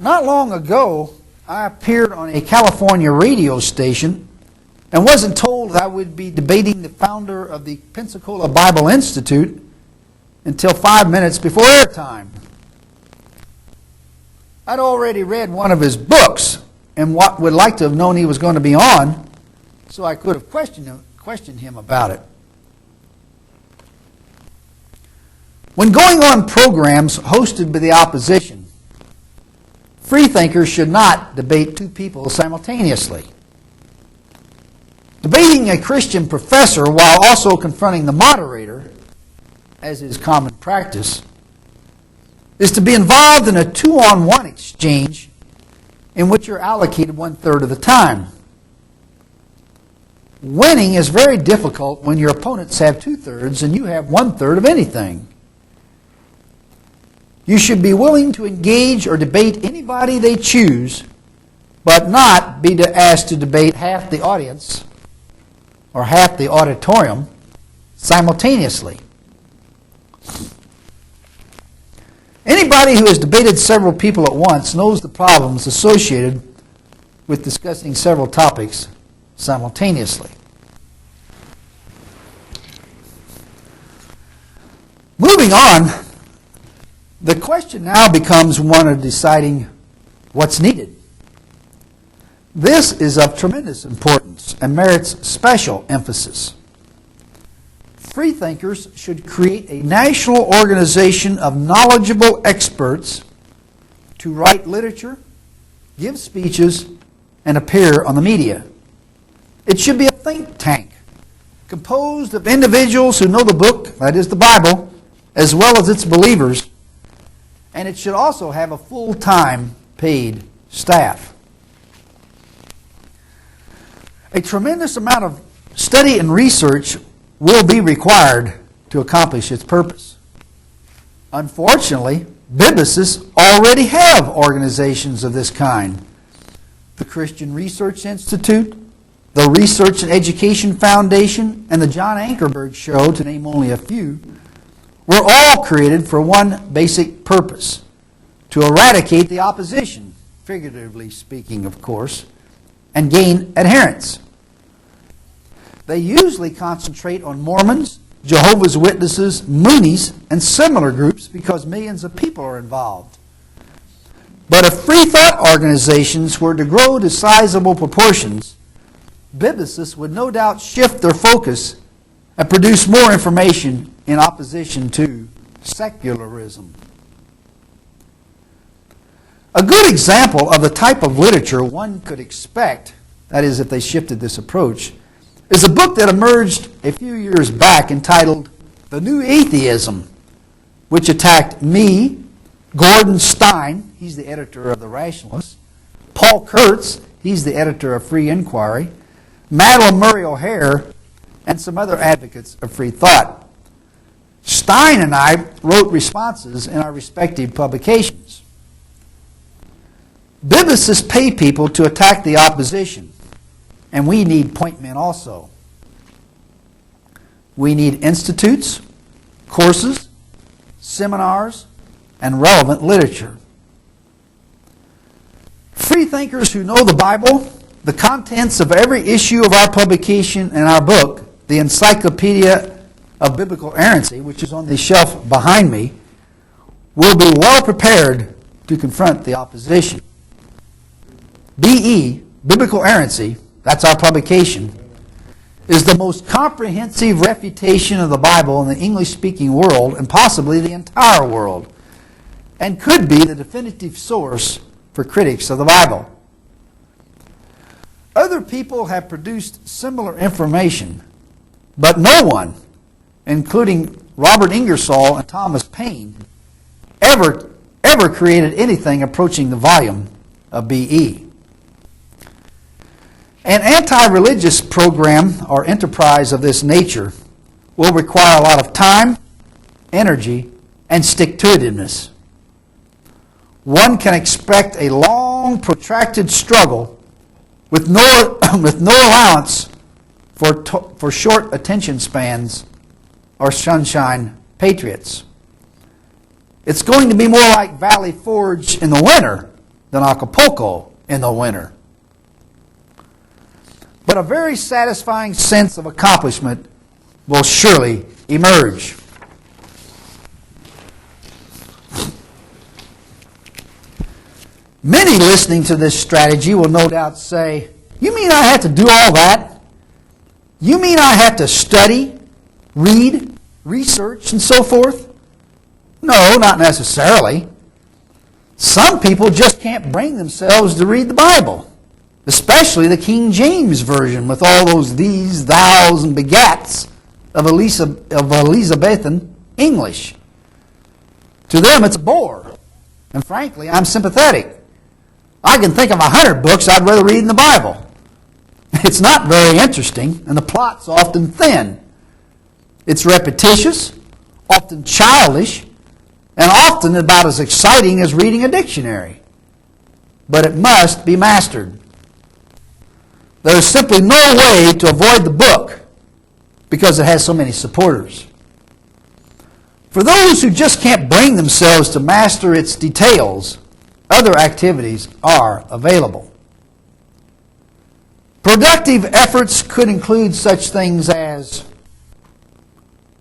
Not long ago, I appeared on a California radio station and wasn't told I would be debating the founder of the Pensacola Bible Institute until 5 minutes before airtime. I'd already read one of his books and would like to have known he was going to be on, so I could have questioned him about it. When going on programs hosted by the opposition, freethinkers should not debate two people simultaneously. Debating a Christian professor while also confronting the moderator, as is common practice, is to be involved in a two-on-one exchange in which you're allocated 1/3 of the time. Winning is very difficult when your opponents have 2/3 and you have 1/3 of anything. You should be willing to engage or debate anybody they choose, but not be asked to debate half the audience or half the auditorium simultaneously. Anybody who has debated several people at once knows the problems associated with discussing several topics simultaneously. Moving on, the question now becomes one of deciding what's needed. This is of tremendous importance and merits special emphasis. Freethinkers should create a national organization of knowledgeable experts to write literature, give speeches, and appear on the media. It should be a think tank composed of individuals who know the book, that is the Bible, as well as its believers, and it should also have a full-time paid staff. A tremendous amount of study and research will be required to accomplish its purpose. Unfortunately, biblicist already have organizations of this kind. The Christian Research Institute, the Research and Education Foundation, and the John Ankerberg Show, to name only a few, were all created for one basic purpose: to eradicate the opposition, figuratively speaking, of course, and gain adherents. They usually concentrate on Mormons, Jehovah's Witnesses, Moonies, and similar groups because millions of people are involved. But if free thought organizations were to grow to sizable proportions, biblicists would no doubt shift their focus and produce more information in opposition to secularism. A good example of the type of literature one could expect, that is, if they shifted this approach, is a book that emerged a few years back entitled The New Atheism, which attacked me, Gordon Stein, he's the editor of The Rationalist, Paul Kurtz, he's the editor of Free Inquiry, Madeline Murray O'Hare, and some other advocates of free thought. Stein and I wrote responses in our respective publications. Biblicists pay people to attack the opposition, and we need point men also. We need institutes, courses, seminars, and relevant literature. Freethinkers who know the Bible, the contents of every issue of our publication and our book, the Encyclopedia of Biblical Errancy, which is on the shelf behind me, will be well prepared to confront the opposition. BE, Biblical Errancy, that's our publication, is the most comprehensive refutation of the Bible in the English-speaking world, and possibly the entire world, and could be the definitive source for critics of the Bible. Other people have produced similar information, but no one, including Robert Ingersoll and Thomas Paine, ever created anything approaching the volume of BE. An anti-religious program or enterprise of this nature will require a lot of time, energy, and stick-to-itiveness. One can expect a long, protracted struggle with no allowance for short attention spans or sunshine patriots. It's going to be more like Valley Forge in the winter than Acapulco in the winter. But a very satisfying sense of accomplishment will surely emerge. Many listening to this strategy will no doubt say, "You mean I have to do all that? You mean I have to study, read, research, and so forth?" No, not necessarily. Some people just can't bring themselves to read the Bible, especially the King James Version with all those these, thous, and begats of Elizabethan English. To them, it's a bore. And frankly, I'm sympathetic. I can think of 100 books I'd rather read in the Bible. It's not very interesting, and the plot's often thin. It's repetitious, often childish, and often about as exciting as reading a dictionary. But it must be mastered. There is simply no way to avoid the book because it has so many supporters. For those who just can't bring themselves to master its details, other activities are available. Productive efforts could include such things as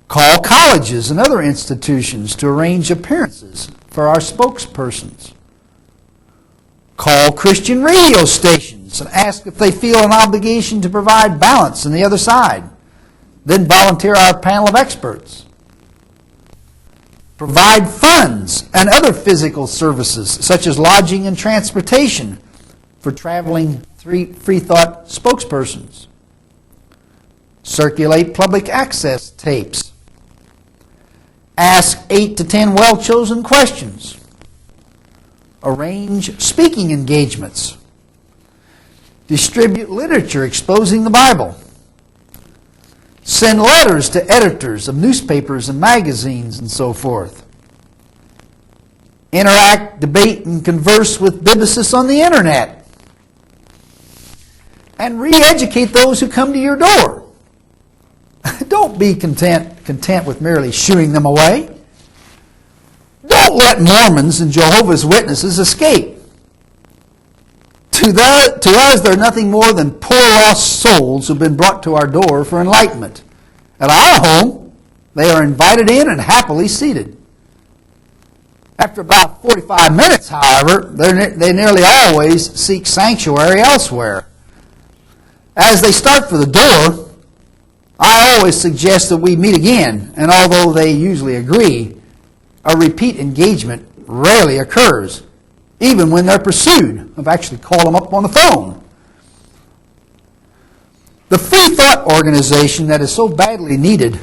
call colleges and other institutions to arrange appearances for our spokespersons. Call Christian radio stations and ask if they feel an obligation to provide balance on the other side. Then volunteer our panel of experts. Provide funds and other physical services, such as lodging and transportation, for traveling free thought spokespersons. Circulate public access tapes. Ask 8 to 10 well-chosen questions. Arrange speaking engagements. Distribute literature exposing the Bible. Send letters to editors of newspapers and magazines and so forth. Interact, debate, and converse with bibicists on the internet. And re-educate those who come to your door. Don't be content with merely shooing them away. Don't let Mormons and Jehovah's Witnesses escape. To us, they're nothing more than poor lost souls who've been brought to our door for enlightenment. At our home, they are invited in and happily seated. After about 45 minutes, however, they nearly always seek sanctuary elsewhere. As they start for the door, I always suggest that we meet again, and although they usually agree, a repeat engagement rarely occurs, even when they're pursued. I've actually called them up on the phone. The free thought organization that is so badly needed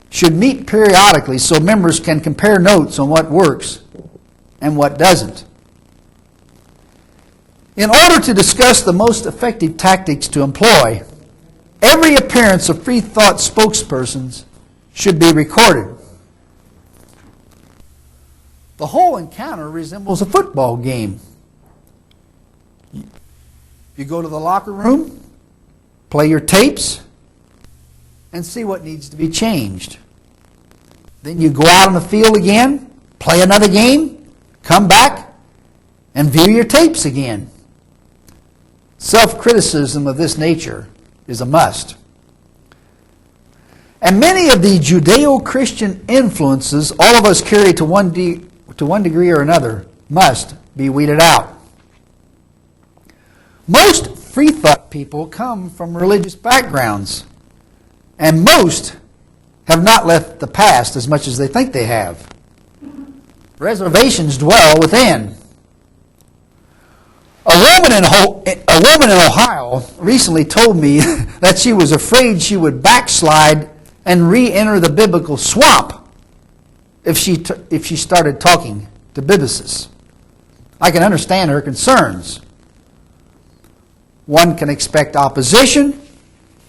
should meet periodically so members can compare notes on what works and what doesn't. In order to discuss the most effective tactics to employ, every appearance of free thought spokespersons should be recorded. The whole encounter resembles a football game. You go to the locker room, play your tapes, and see what needs to be changed. Then you go out on the field again, play another game, come back, and view your tapes again. Self-criticism of this nature is a must. And many of the Judeo-Christian influences all of us carry to one degree or another must be weeded out. Most free thought people come from religious backgrounds, and most have not left the past as much as they think they have. Reservations dwell within. A woman in Ohio recently told me that she was afraid she would backslide and re-enter the biblical swamp if she started talking to bibicists. I can understand her concerns. One can expect opposition,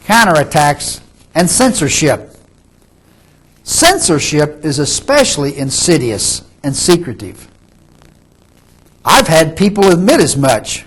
counterattacks, and censorship. Censorship is especially insidious and secretive. I've had people admit as much.